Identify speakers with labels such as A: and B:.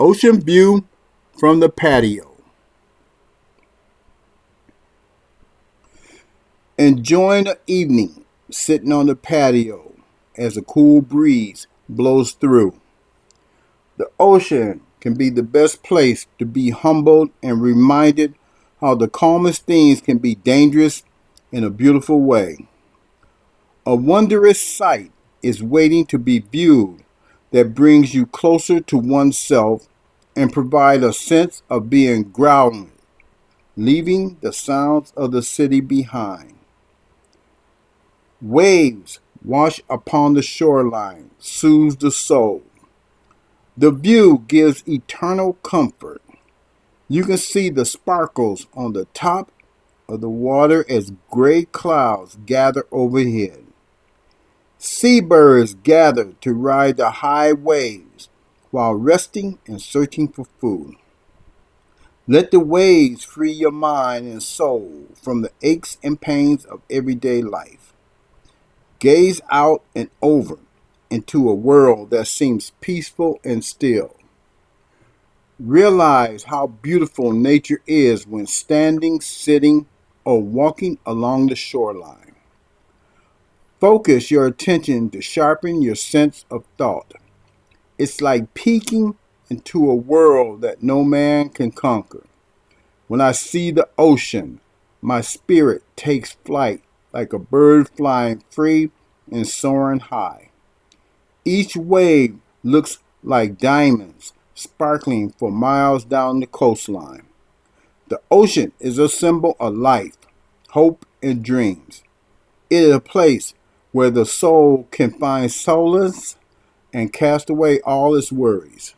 A: Ocean view from the patio. Enjoying the evening sitting on the patio as a cool breeze blows through. The ocean can be the best place to be humbled and reminded how the calmest things can be dangerous in a beautiful way. A wondrous sight is waiting to be viewed that brings you closer to oneself and provide a sense of being grounded, leaving the sounds of the city behind. Waves wash upon the shoreline, soothes the soul. The view gives eternal comfort. You can see the sparkles on the top of the water as gray clouds gather overhead. Seabirds gather to ride the high waves while resting and searching for food. Let the waves free your mind and soul from the aches and pains of everyday life. Gaze out and over into a world that seems peaceful and still. Realize how beautiful nature is when standing, sitting, or walking along the shoreline. Focus your attention to sharpen your sense of thought. It's like peeking into a world that no man can conquer. When I see the ocean, my spirit takes flight like a bird flying free and soaring high. Each wave looks like diamonds sparkling for miles down the coastline. The ocean is a symbol of life, hope, and dreams. It is a place where the soul can find solace and cast away all its worries.